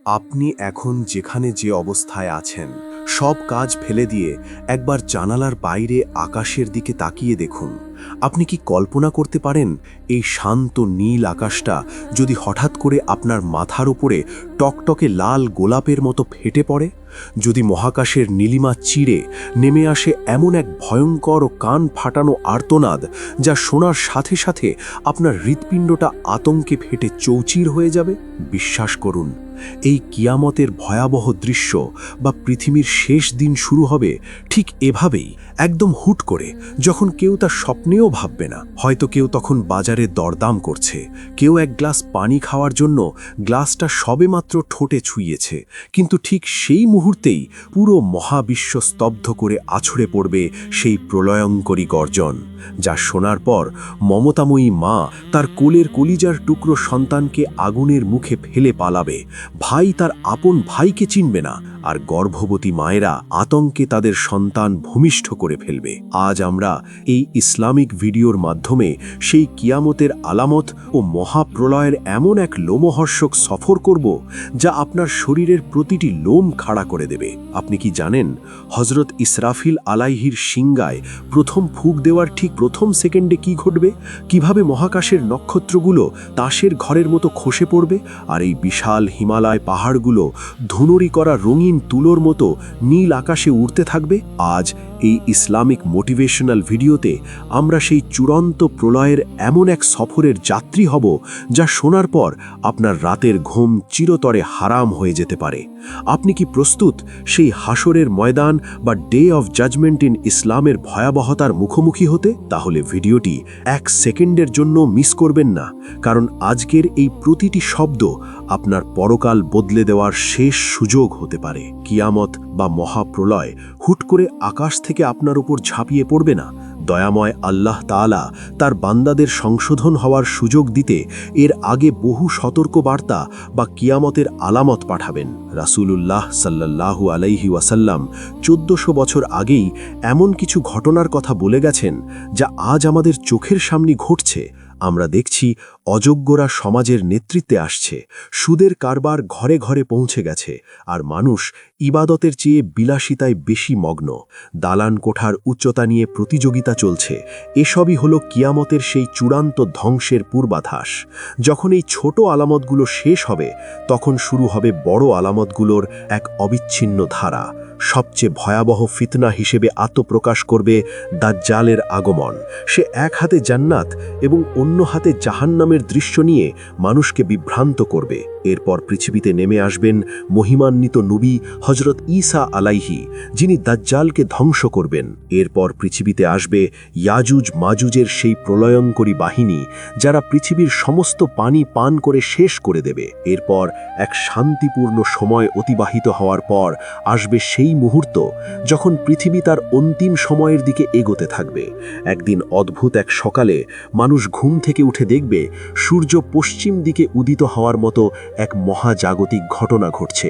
আপনি এখন যেখানে যে অবস্থায় আছেন সব কাজ ফেলে দিয়ে একবার জানালার বাইরে আকাশের দিকে তাকিয়ে দেখুন। আপনি কি কল্পনা করতে পারেন এই শান্ত নীল আকাশটা যদি হঠাৎ করে আপনার মাথার উপরে টকটকে লাল গোলাপের মতো ফেটে পড়ে? যদি মহাকাশের নীলিমা চিরে নেমে আসে এমন এক ভয়ঙ্কর ও কান ফাটানো আর্তনাদ যা শোনার সাথে সাথে আপনার হৃৎপিণ্ডটা আতঙ্কে ফেটে চৌচির হয়ে যাবে? বিশ্বাস করুন, এই কিয়ামতের ভয়াবহ দৃশ্য বা পৃথিবীর শেষ দিন শুরু হবে ঠিক এভাবেই, একদম হুট করে, যখন কেউ তা স্বপ্নেও ভাববে না। হয়তো কেউ তখন বাজারে দরদাম করছে, কেউ এক গ্লাস পানি খাওয়ার জন্য গ্লাসটা সবেমাত্র ঠোঁটে ছুঁয়েছে, কিন্তু ঠিক সেই মুহূর্তেই পুরো মহাবিশ্ব স্তব্ধ করে আছড়ে পড়বে সেই প্রলয়ঙ্করী গর্জন, যা শোনার পর মমতাময়ী মা তার কোলের কলিজার টুকরো সন্তানকে আগুনের মুখে ফেলে পালাবে। ভাই তার আপন ভাইকে চিনবে না, আর গর্ভবতী মায়েরা আতঙ্কে তাদের সন্তান ভূমিষ্ঠ করে ফেলবে। আজ আমরা এই ইসলামিক ভিডিওর মাধ্যমে সেই কিয়ামতের আলামত ও মহাপ্রলয়ের এমন এক লোমহর্ষক সফর করব যা আপনার শরীরের প্রতিটি লোম খাড়া করে দেবে। আপনি কি জানেন হজরত ইসরাফিল আলাইহির সিংগায় প্রথম ফুঁক দেওয়ার ঠিক প্রথম সেকেন্ডে কি ঘটবে? কিভাবে মহাকাশের নক্ষত্রগুলো তাসের ঘরের মতো খসে পড়বে, আর এই বিশাল হিমালয় পাহাড়গুলো ধুনুরি করা রঙিন তুলোর মতো নীল আকাশে উড়তে থাকবে? আজ এই ইসলামিক মোটিভেশনাল ভিডিওতে আমরা সেই চূড়ান্ত প্রলয়ের এমন এক সফরের যাত্রী হব যা শোনার পর আপনার রাতের ঘুম চিরতরে হারাম হয়ে যেতে পারে। আপনি কি প্রস্তুত সেই হাসরের ময়দান বা ডে অফ জাজমেন্ট ইন ইসলামের ভয়াবহতার মুখোমুখি হতে? তাহলে ভিডিওটি এক সেকেন্ডের জন্য মিস করবেন না, কারণ আজকের এই প্রতিটি শব্দ আপনার পরকাল বদলে দেওয়ার শেষ সুযোগ হতে পারে। কিয়ামত বা মহাপ্রলয় হুট করে আকাশ থেকে আপনার উপর ঝাঁপিয়ে পড়বে না। দয়াময় আল্লাহ তাআলা তার বান্দাদের সংশোধন হওয়ার সুযোগ দিতে এর আগে বহু সতর্ক বার্তা বা কিয়ামতের আলামত পাঠাবেন। রাসূলুল্লাহ সাল্লাল্লাহু আলাইহি ওয়াসাল্লাম 1400 বছর আগেই এমন কিছু ঘটনার কথা বলে গেছেন যা আজ আমাদের চোখের সামনে ঘটছে। আমরা দেখছি অযোগ্যরা সমাজের নেতৃত্বে আসছে, সুদের কারবার ঘরে ঘরে পৌঁছে গেছে, আর মানুষ ইবাদতের চেয়ে বিলাসিতায় বেশি মগ্ন। দালান কোঠার উচ্চতা নিয়ে প্রতিযোগিতা চলছে। এসবই হলো কিয়ামতের সেই চূড়ান্ত ধ্বংসের পূর্বাভাস। যখন এই ছোট আলামতগুলো শেষ হবে, তখন শুরু হবে বড় আলামতগুলোর এক অবিচ্ছিন্ন ধারা। সবচেয়ে ভয়াবহ ফিতনা হিসেবে আত্মপ্রকাশ করবে দাজ্জালের আগমন। সে এক হাতে জান্নাত এবং অন্য হাতে জাহান্নামের দৃশ্য নিয়ে মানুষকে বিভ্রান্ত করবে। এরপর পৃথিবীতে নেমে আসবেন মহিমান্বিত নবী হজরত ঈসা আলাইহি, যিনি দাজ্জালকে ধ্বংস করবেন। এরপর পৃথিবীতে আসবে ইয়াজুজ মাজুজের সেই প্রলয়ঙ্করী বাহিনী, যারা পৃথিবীর সমস্ত পানি পান করে শেষ করে দেবে। এরপর এক শান্তিপূর্ণ সময় অতিবাহিত হওয়ার পর আসবে সেই মুহূর্ত যখন পৃথিবী তার অন্তিম সময়ের দিকে এগোতে থাকবে। একদিন অদ্ভুত এক সকালে মানুষ ঘুম থেকে উঠে দেখবে সূর্য পশ্চিম দিকে উদিত হওয়ার মতো এক মহাজাগতিক ঘটনা ঘটছে।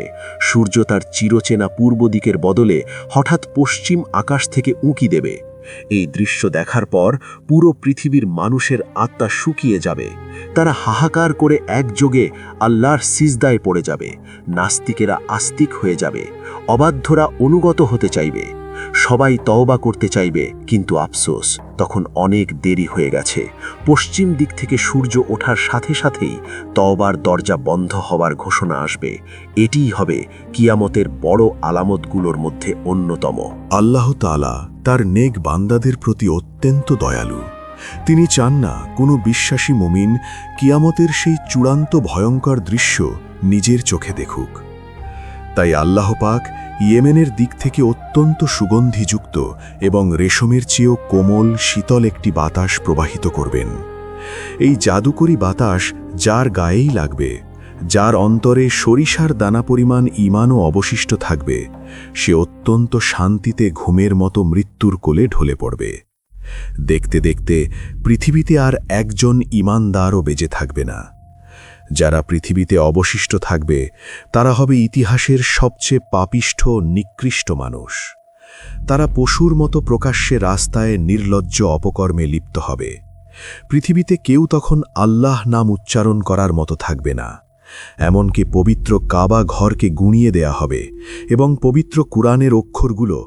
সূর্য তার চিরচেনা পূর্ব দিকের বদলে হঠাৎ পশ্চিম আকাশ থেকে উঁকি দেবে। এই দৃশ্য দেখার পর পুরো পৃথিবীর মানুষের আত্মা শুকিয়ে যাবে। তারা হাহাকার করে একযোগে আল্লাহর সিজদায় পড়ে যাবে। নাস্তিকেরা আস্তিক হয়ে যাবে, অবাধ্যরা অনুগত হতে চাইবে, সবাই তওবা করতে চাইবে, কিন্তু আফসোস, তখন অনেক দেরি হয়ে গেছে। পশ্চিম দিক থেকে সূর্য ওঠার সাথে সাথেই তওবার দরজা বন্ধ হওয়ার ঘোষণা আসবে। এটিই হবে কিয়ামতের বড় আলামতগুলোর মধ্যে অন্যতম। আল্লাহ তাআলা তার নেক বান্দাদের প্রতি অত্যন্ত দয়ালু। তিনি চান না কোনো বিশ্বাসী মুমিন কিয়ামতের সেই চূড়ান্ত ভয়ঙ্কর দৃশ্য নিজের চোখে দেখুক। তাই আল্লাহ পাক ইয়েমেনের দিক থেকে অত্যন্ত সুগন্ধিযুক্ত এবং রেশমের চেয়েও কোমল শীতল একটি বাতাস প্রবাহিত করবেন। এই জাদুকরী বাতাস যার গায়েই লাগবে, যার অন্তরে সরিষার দানা পরিমাণ ঈমানও অবশিষ্ট থাকবে, সে অত্যন্ত শান্তিতে ঘুমের মতো মৃত্যুর কোলে ঢলে পড়বে। দেখতে দেখতে পৃথিবীতে আর একজন ঈমানদারও বেঁচে থাকবে না। যারা পৃথিবীতে অবশিষ্ট থাকবে তারা হবে ইতিহাসের সবচেয়ে পাপিষ্ঠ নিকৃষ্ট মানুষ। তারা পশুর মতো প্রকাশ্যে রাস্তায় নির্লজ্জ অপকর্মে লিপ্ত হবে। পৃথিবীতে কেউ তখন আল্লাহ নাম উচ্চারণ করার মতো থাকবে না। এমনকি পবিত্র কাবা ঘরকে গুঁড়িয়ে দেয়া হবে এবং পবিত্র কুরআনের অক্ষরগুলো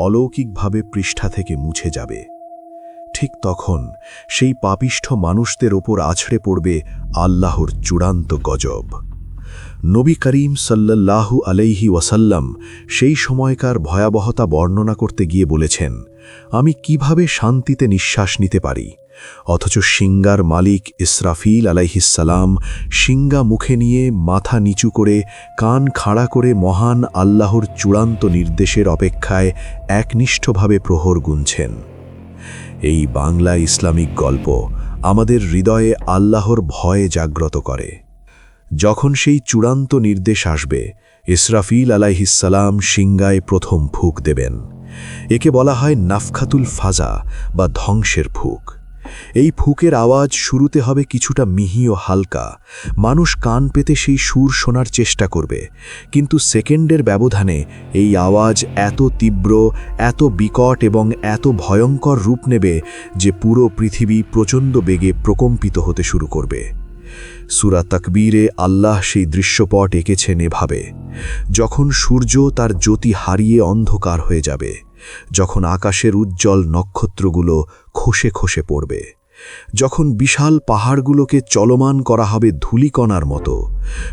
অলৌকিকভাবে পৃষ্ঠা থেকে মুছে যাবে। ঠিক তখন সেই পাপিষ্ঠ মানুষদের ওপর আছড়ে পড়বে আল্লাহর চূড়ান্ত গজব। নবী করিম সাল্লাল্লাহু আলাইহি ওয়াসাল্লাম সেই সময়কার ভয়াবহতা বর্ণনা করতে গিয়ে বলেছেন, আমি কিভাবে শান্তিতে নিঃশ্বাস নিতে পারি, অথচ সিংগার মালিক ইসরাফিল আলাইহিসসালাম সিংগা মুখে নিয়ে মাথা নিচু করে কান খাড়া করে মহান আল্লাহর চূড়ান্ত নির্দেশের অপেক্ষায় একনিষ্ঠভাবে প্রহর গুনছেন। এই বাংলা ইসলামিক গল্প আমাদের হৃদয়ে আল্লাহর ভয়ে জাগ্রত করে। যখন সেই চূড়ান্ত নির্দেশ আসবে, ইসরাফিল আলাইহিসসালাম সিংগায় প্রথম ফুঁক দেবেন। একে বলা হয় নাফখাতুল ফাজা বা ধ্বংসের ফুঁক। এই ফুঁকের আওয়াজ শুরুতে হবে কিছুটা মিহি ও হালকা, মানুষ কান পেতে সেই সুর শোনার চেষ্টা করবে, কিন্তু সেকেন্ডের ব্যবধানে এই আওয়াজ এত তীব্র, এত বিকট এবং এত ভয়ঙ্কর রূপ নেবে যে পুরো পৃথিবী প্রচণ্ড বেগে প্রকম্পিত হতে শুরু করবে। সূরা তাকবীরে আল্লাহ সেই দৃশ্যপট এঁকেছেন এভাবে: যখন সূর্য তার জ্যোতি হারিয়ে অন্ধকার হয়ে যাবে, যখন আকাশের উজ্জ্বল নক্ষত্রগুলো খসে খসে পড়বে, যখন বিশাল পাহাড়গুলোকে চলমান করা হবে ধূলিকণার মতো,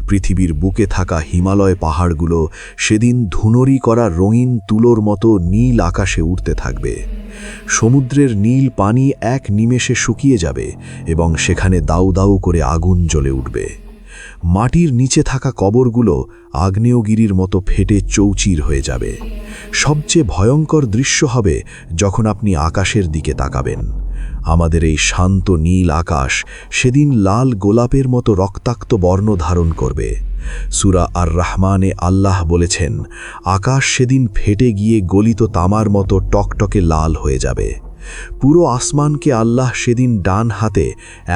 পৃথিবীর বুকে থাকা হিমালয় পাহাড়গুলো সেদিন ধুনরি করা রঙিন তুলোর মতো নীল আকাশে উঠতে থাকবে। সমুদ্রের নীল পানি এক নিমেষে শুকিয়ে যাবে এবং সেখানে দাউ দাউ করে আগুন জ্বলে উঠবে। মাটির নিচে থাকা কবরগুলো আগ্নেয়গিরির মতো ফেটে চৌচির হয়ে যাবে। সবচেয়ে ভয়ঙ্কর দৃশ্য হবে যখন আপনি আকাশের দিকে তাকাবেন। আমাদের এই শান্ত নীল আকাশ সেদিন লাল গোলাপের মতো রক্তাক্ত বর্ণ ধারণ করবে। সূরা আর রহমানে আল্লাহ বলেছেন, আকাশ সেদিন ফেটে গিয়ে গলিত তামার মতো টকটকে লাল হয়ে যাবে। পুরো আসমানকে আল্লাহ সেদিন ডান হাতে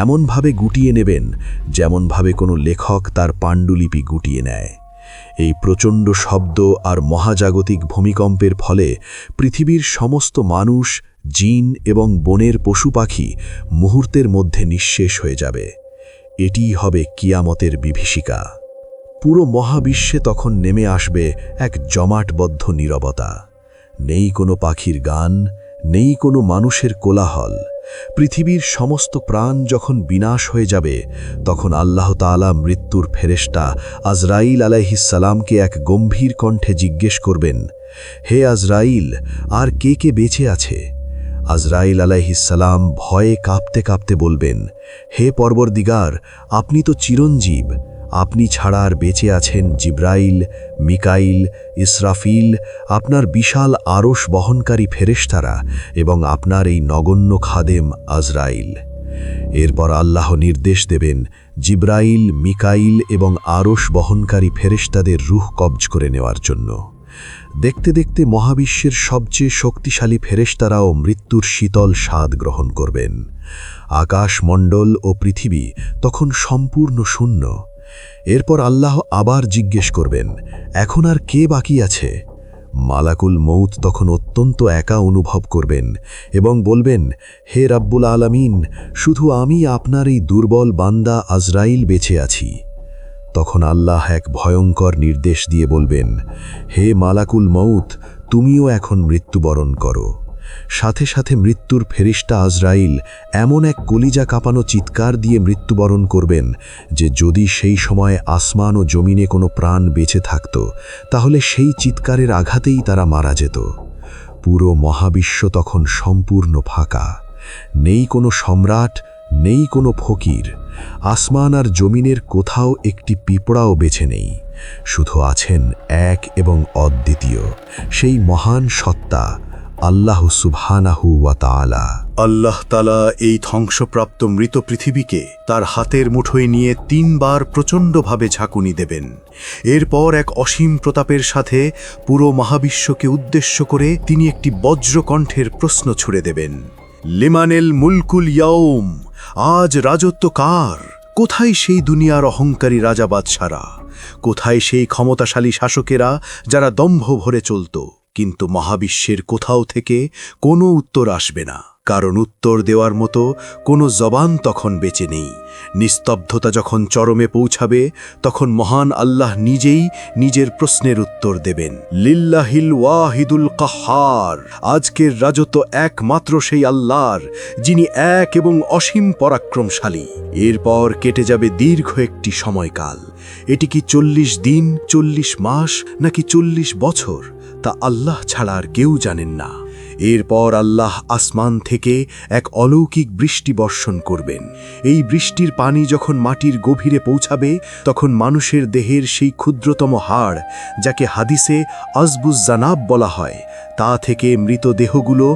এমনভাবে গুটিয়ে নেবেন যেমনভাবে কোনো লেখক তার পাণ্ডুলিপি গুটিয়ে নেয়। এই প্রচণ্ড শব্দ আর মহাজাগতিক ভূমিকম্পের ফলে পৃথিবীর সমস্ত মানুষ, জিন এবং বনের পশু পাখি মুহূর্তের মধ্যে নিঃশেষ হয়ে যাবে। এটিই হবে কিয়ামতের বিভীষিকা। পুরো মহাবিশ্বে তখন নেমে আসবে এক জমাটবদ্ধ নীরবতা। নেই কোনো পাখির গান, নেই কোনো মানুষের কোলাহল। পৃথিবীর সমস্ত প্রাণ যখন বিনাশ হয়ে যাবে, তখন আল্লাহ তাআলা মৃত্যুর ফেরেশতা আজরাইল আলাইহিসসালামকে এক গম্ভীর কণ্ঠে জিজ্ঞেস করবেন, হে আজরাইল, আর কে কে বেঁচে আছে? আজরাইল আলাইহিসসালাম ভয়ে কাঁপতে কাঁপতে বলবেন, হে পরবর্তীগার, আপনি তো চিরঞ্জীব, আপনি ছাড়া আর বেঁচে আছেন জিব্রাইল, মিকাইল, ইসরাফিল, আপনার বিশাল আরশ বহনকারী ফেরেশতারা এবং আপনার এই নগণ্য খাদেম আজরাইল। এরপর আল্লাহ নির্দেশ দেবেন জিব্রাইল, মিকাইল এবং আরশ বহনকারী ফেরেশতাদের রূহ কবজ করে নেওয়ার জন্য। দেখতে দেখতে মহাবিশ্বের সবচেয়ে শক্তিশালী ফেরেশতারাও মৃত্যুর শীতল স্বাদ গ্রহণ করবেন। আকাশমণ্ডল ও পৃথিবী তখন সম্পূর্ণ শূন্য। এরপর আল্লাহ আবার জিজ্ঞেস করবেন, এখন আর কে বাকি আছে? মালাকুল মউত তখন অত্যন্ত একা অনুভব করবেন এবং বলবেন, হে রাব্বুল আলামিন, শুধু আমি আপনার এই দুর্বল বান্দা আজরাইল বেঁচে আছি। তখন আল্লাহ এক ভয়ঙ্কর নির্দেশ দিয়ে বলবেন, হে মালাকুল মউত, তুমিও এখন মৃত্যুবরণ করো। সাথে সাথে মৃত্যুর ফেরেশতা আজরাইল এমন এক কলিজা কাঁপানো চিৎকার দিয়ে মৃত্যুবরণ করবেন যে যদি সেই সময় আসমান ও জমিনে কোনো প্রাণ বেঁচে থাকত, তাহলে সেই চিৎকারের আঘাতেই তারা মারা যেত। পুরো মহাবিশ্ব তখন সম্পূর্ণ ফাঁকা। নেই কোনো সম্রাট, নেই কোনো ফকির। আসমান আর জমিনের কোথাও একটি পিঁপড়াও বেঁচে নেই। শুধু আছেন এক এবং অদ্বিতীয় সেই মহান সত্তা আল্লাহ সুবহানাহু ওয়া তাআলা। আল্লাহ তাআলা এই ধ্বংসপ্রাপ্ত মৃত পৃথিবীকে তার হাতের মুঠোয় নিয়ে 3 বার প্রচণ্ডভাবে ঝাঁকুনি দেবেন। এরপর এক অসীম প্রতাপের সাথে পুরো মহাবিশ্বকে উদ্দেশ্য করে তিনি একটি বজ্রকণ্ঠের প্রশ্ন ছুড়ে দেবেন, লিমানেল মুলকুল ইয়াউম, আজ রাজত্ব কার? কোথায় সেই দুনিয়ার অহংকারী রাজা বাদশারা? কোথায় সেই ক্ষমতাশালী শাসকেরা যারা দম্ভ ভরে চলত? কিন্তু মহাবিশ্বের কোথাও থেকে কোনো উত্তর আসবে না, কারণ উত্তর দেওয়ার মতো কোনো জবান তখন বেঁচে নেই। নিস্তব্ধতা যখন চরমে পৌঁছাবে, তখন মহান আল্লাহ নিজেই নিজের প্রশ্নের উত্তর দেবেন। লিল্লাহিল ওয়াহিদুল কাহ্হার, আজকের রাজত্ব একমাত্র সেই আল্লাহর, যিনি এক এবং অসীম পরাক্রমশালী। এরপর কেটে যাবে দীর্ঘ একটি সময়কাল। এটি কি 40 দিন, 40 মাস নাকি 40 বছর, তা আল্লাহ ছাড়া আর কেউ জানেন না। এরপর আল্লাহ আসমান থেকে এক অলৌকিক বৃষ্টি বর্ষণ করবেন। এই বৃষ্টির পানি যখন মাটির গভীরে পৌঁছাবে, তখন মানুষের দেহের সেই ক্ষুদ্রতম হাড়, যাকে হাদিসে আজবুজ জানাব বলা হয়, তা থেকে মৃত দেহগুলো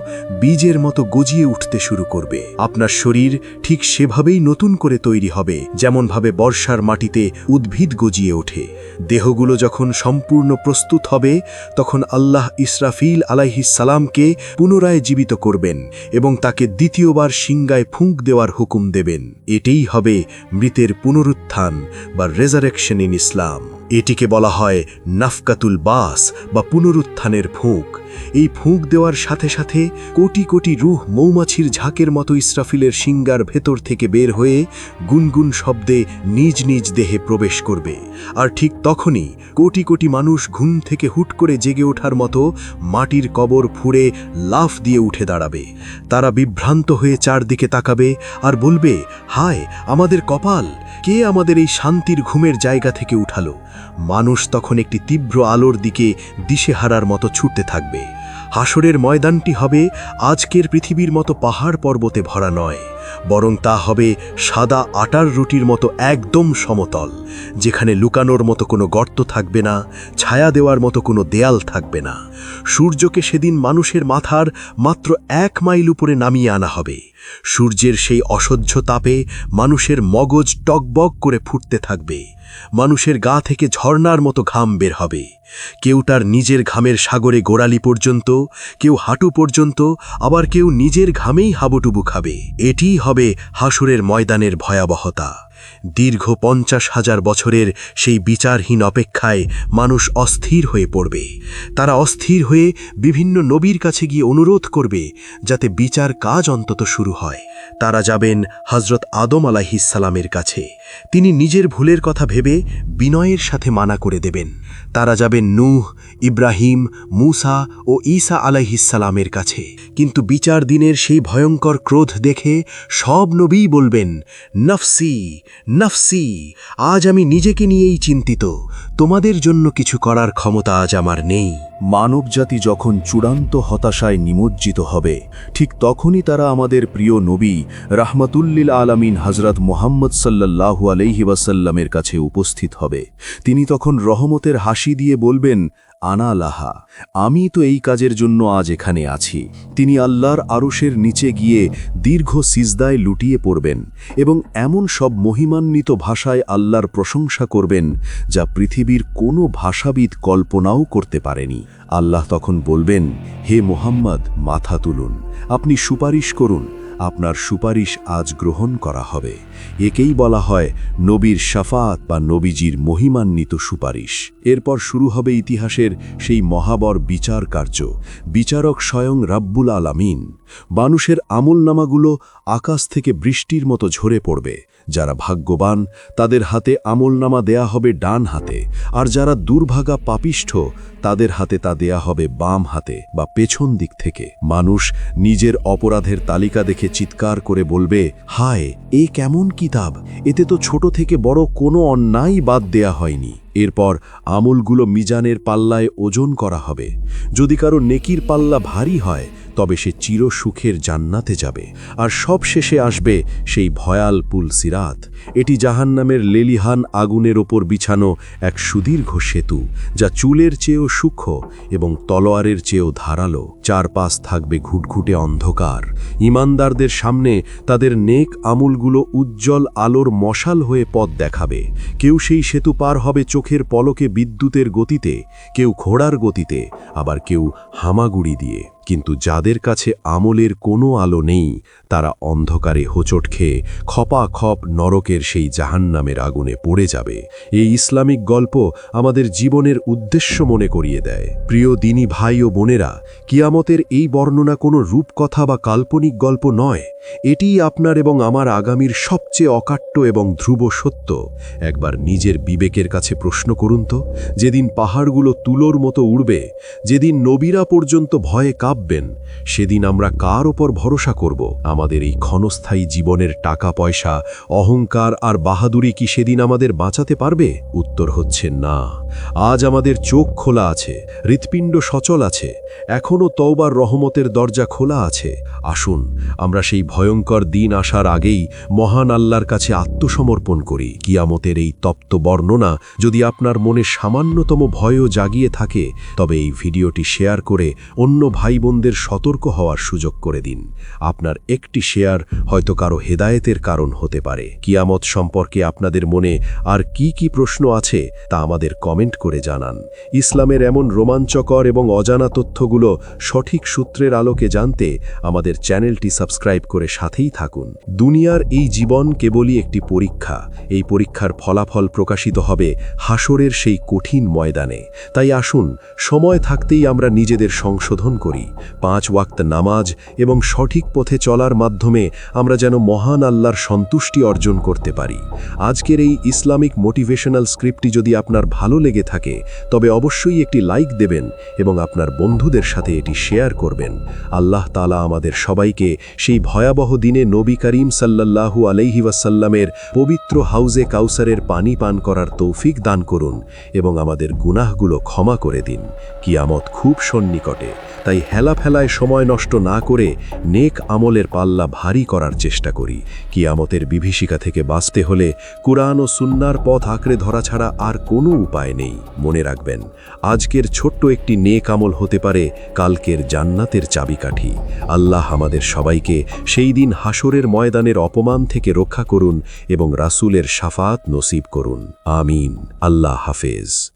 বীজের মতো গজিয়ে উঠতে শুরু করবে। আপনার শরীর ঠিক সেভাবেই নতুন করে তৈরি হবে, যেমনভাবে বর্ষার মাটিতে উদ্ভিদ গজিয়ে ওঠে। দেহগুলো যখন সম্পূর্ণ প্রস্তুত হবে, তখন আল্লাহ ইসরাফিল আলাইহিস সালামকে পুনরায় জীবিত করবেন এবং তাকে দ্বিতীয়বার সিংগায় ফুঁক দেওয়ার হুকুম দেবেন। এটাই হবে মৃতের পুনরুত্থান বা রেজারেকশন ইন ইসলাম। এটিকে বলা হয় নাফকাতুল বাস বা পুনরুত্থানের ফুঁক। এই ফুঁক দেওয়ার সাথে সাথে কোটি কোটি রূহ মৌমাছির ঝাঁকের মতো ইসরাফিলের সিংগার ভেতর থেকে বের হয়ে গুনগুন শব্দে নিজ নিজ দেহে প্রবেশ করবে। আর ঠিক তখনই কোটি কোটি মানুষ ঘুম থেকে হুট করে জেগে ওঠার মতো মাটির কবর ফুঁড়ে লাফ দিয়ে উঠে দাঁড়াবে। তারা বিভ্রান্ত হয়ে চারদিকে তাকাবে আর বলবে, হায় আমাদের কপাল, কে আমাদের এই শান্তির ঘুমের জায়গা থেকে উঠালো। মানুষ তখন একটি তীব্র আলোর দিকে দিশেহারার মতো ছুটতে থাকবে। হাসরের ময়দানটি হবে আজকের পৃথিবীর মতো পাহাড় পর্বতে ভরা নয়, বরং তা হবে সাদা আটার রুটির মতো একদম সমতল, যেখানে লুকানোর মতো কোনো গর্ত থাকবে না, ছায়া দেওয়ার মতো কোনো দেয়াল থাকবে না। সূর্যকে সেদিন মানুষের মাথার মাত্র 1 মাইল উপরে নামিয়ে আনা হবে। সূর্যের সেই অসহ্য তাপে মানুষের মগজ টকবক করে ফুটতে থাকবে। মানুষের গা থেকে ঝর্ণার মতো ঘাম বের হবে। কেউ তার নিজের ঘামের সাগরে গোড়ালি পর্যন্ত, কেউ হাঁটু পর্যন্ত, আবার কেউ নিজের ঘামেই হাবুডুবু খাবে। এটিই হবে হাসরের ময়দানের ভয়াবহতা। দীর্ঘ 50,000 বছরের সেই বিচারহীন অপেক্ষায় মানুষ অস্থির হয়ে পড়বে। তারা অস্থির হয়ে বিভিন্ন নবীর কাছে গিয়ে অনুরোধ করবে যাতে বিচার কাজ অন্তত শুরু হয়। তারা যাবেন হযরত আদম আলাইহিস সালামের কাছে। তিনি নিজের ভুলের কথা ভেবে বিনয়ের সাথে মানা করে দেবেন। তারা যাবেন নূহ, ইব্রাহিম, মূসা ও ঈসা আলাইহিস সালামের কাছে। কিন্তু বিচার দিনের সেই ভয়ঙ্কর ক্রোধ দেখে সব নবীই বলবেন, নফসি নফসি, আজ আমি নিজেকে নিয়েই চিন্তিত, তোমাদের জন্য কিছু করার ক্ষমতা আজ আমার নেই। মানবজাতি যখন চূড়ান্ত হতাশায় নিমজ্জিত হবে, ঠিক তখনই তারা আমাদের প্রিয় নবী রাহমাতুল্লিল আলামিন হযরত মুহাম্মদ সাল্লাল্লাহু আলাইহি ওয়াসাল্লামের কাছে উপস্থিত হবে। তিনি তখন রহমতের হাসি দিয়ে বলবেন, আনা লাহা, আমি তো এই কাজের জন্য আজ এখানে আছি। তিনি আল্লাহর আরশের নিচে গিয়ে দীর্ঘ সিজদায় লুটিয়ে পড়বেন এবং এমন সব মহিমান্বিত ভাষায় আল্লাহর প্রশংসা করবেন যা পৃথিবীর কোনো ভাষাবিদ কল্পনাও করতে পারেনি। আল্লাহ তখন বলবেন, হে মুহাম্মদ, মাথা তুলুন, আপনি সুপারিশ করুন, আপনার সুপারিশ আজ গ্রহণ করা হবে। একেই বলা হয় নবীর শাফাত বা নবীজির মহিমান্বিত সুপারিশ। এরপর শুরু হবে ইতিহাসের সেই মহাবর বিচার কার্য। বিচারক স্বয়ং রাব্বুল আলামিন। মানুষের আমলনামাগুলো আকাশ থেকে বৃষ্টির মতো ঝরে পড়বে। যারা ভাগ্যবান তাদের হাতে আমলনামা দেয়া হবে ডান হাতে, আর যারা দুর্ভাগা পাপিষ্ঠ তাদের হাতে তা দেয়া হবে বাম হাতে বা পেছন দিক থেকে। মানুষ নিজের অপরাধের তালিকা দেখে চিৎকার করে বলবে, হায়, এ কেমন কিতাব, এতে তো ছোট থেকে বড় কোনো অন্যায় বাদ দেয়া হয়নি। এরপর আমলগুলো মিজানের পাল্লায় ওজন করা হবে। যদি কারো নেকির পাল্লা ভারী হয় তবে সে চির সুখের জান্নাতে যাবে। আর সব শেষে আসবে সেই ভয়াল পুল সিরাত। এটি জাহান্নামের লেলিহান আগুনের ওপর বিছানো এক সুদীর্ঘ সেতু, যা চুলের চেয়েও সূক্ষ্ম এবং তলোয়ারের চেয়েও ধারালো। চারপাশ থাকবে ঘুটঘুটে অন্ধকার। ঈমানদারদের সামনে তাদের নেক আমলগুলো উজ্জ্বল আলোর মশাল হয়ে পথ দেখাবে। কেউ সেই সেতু পার হবে চোখের পলকে বিদ্যুতের গতিতে, কেউ ঘোড়ার গতিতে, আবার কেউ হামাগুড়ি দিয়ে। কিন্তু যাদের কাছে আমলের কোনো আলো নেই তারা অন্ধকারে হোঁচট খেয়ে খপাখপ নরকের সেই জাহান্নামের আগুনে পড়ে যাবে। এই ইসলামিক গল্প আমাদের জীবনের উদ্দেশ্য মনে করিয়ে দেয়। প্রিয় দিনী ভাই ও বোনেরা, কিয়ামতের এই বর্ণনা কোনো রূপকথা বা কাল্পনিক গল্প নয়, এটিই আপনার এবং আমার আগামীর সবচেয়ে অকাট্য এবং ধ্রুব সত্য। একবার নিজের বিবেকের কাছে প্রশ্ন করুন তো, যেদিন পাহাড়গুলো তুলোর মতো উড়বে, যেদিন নবীরা পর্যন্ত ভয়ে কাঁপবেন, সেদিন আমরা কার ওপর ভরসা করব? আমাদের এই ক্ষণস্থায়ী জীবনের টাকা পয়সা, অহংকার আর বাহাদুরি কি সেদিন আমাদের বাঁচাতে পারবে? উত্তর হচ্ছে না। আজ আমাদের চোখ খোলা আছে, হৃৎপিণ্ড সচল আছে, এখনও তওবার রহমতের দরজা খোলা আছে। আসুন আমরা সেই ভয়ঙ্কর দিন আসার আগেই মহান আল্লাহর কাছে আত্মসমর্পণ করি। কিয়ামতের এই তপ্ত বর্ণনা যদি আপনার মনে সামান্যতম ভয়ও জাগিয়ে থাকে, তবে এই ভিডিওটি শেয়ার করে অন্য ভাই বোনদের সতর্ক হওয়ার সুযোগ করে দিন। আপনার একটি শেয়ার হয়তো কারো হেদায়েতের কারণ হতে পারে। কিয়ামত সম্পর্কে আপনাদের মনে আর কি কি প্রশ্ন আছে তা আমাদের কমেন্ট করে জানান। ইসলামের এমন রোমাঞ্চকর এবং অজানা তথ্যগুলো সঠিক সূত্রের আলোকে জানতে আমাদের চ্যানেলটি সাবস্ক্রাইব করে সাথেই থাকুন। দুনিয়ার এই জীবন কেবলই একটি পরীক্ষা। এই পরীক্ষার ফলাফল প্রকাশিত হবে হাসরের সেই কঠিন ময়দানে। তাই আসুন সময় থাকতেই আমরা নিজেদের সংশোধন করি। 5 ওয়াক্ত নামাজ এবং সঠিক পথে চলার মাধ্যমে আমরা যেন মহান আল্লাহর সন্তুষ্টি অর্জন করতে পারি। আজকের এই ইসলামিক মোটিভেশনাল স্ক্রিপ্টটি যদি আপনার ভালো লেগে থাকে, তবে অবশ্যই একটি লাইক দেবেন এবং আপনার বন্ধুদের সাথে এটি শেয়ার করবেন। আল্লাহ তাআলা আমাদের সবাইকে সেই ভয়াবহ দিনে নবী করিম সাল্লাল্লাহু আলাইহি ওয়াসাল্লামের পবিত্র হাউজে কাউসারের পানি পান করার তৌফিক দান করুন এবং আমাদের গুনাহগুলো ক্ষমা করে দিন। কিয়ামত খুব সন্নিকটে, তাই হেলাফেলায় সময় নষ্ট না করে নেক আমলের পাল্লা ভারী করার চেষ্টা করি। কিয়ামতের বিভীষিকা থেকে বাঁচতে হলে কুরআন ও সুন্নাহর পথ আঁকড়ে ধরা ছাড়া আর কোনো উপায় নেই। মনে রাখবেন, আজকের ছোট্ট একটি নেক আমল হতে পারে কালকের জান্নাতের চাবিকাঠি। আল্লাহ আমাদের সবাইকে সেই দিন হাসরের ময়দানের অপমান থেকে রক্ষা করুন এবং রাসূলের শাফাত নসিব করুন। আমিন। আল্লাহ হাফেজ।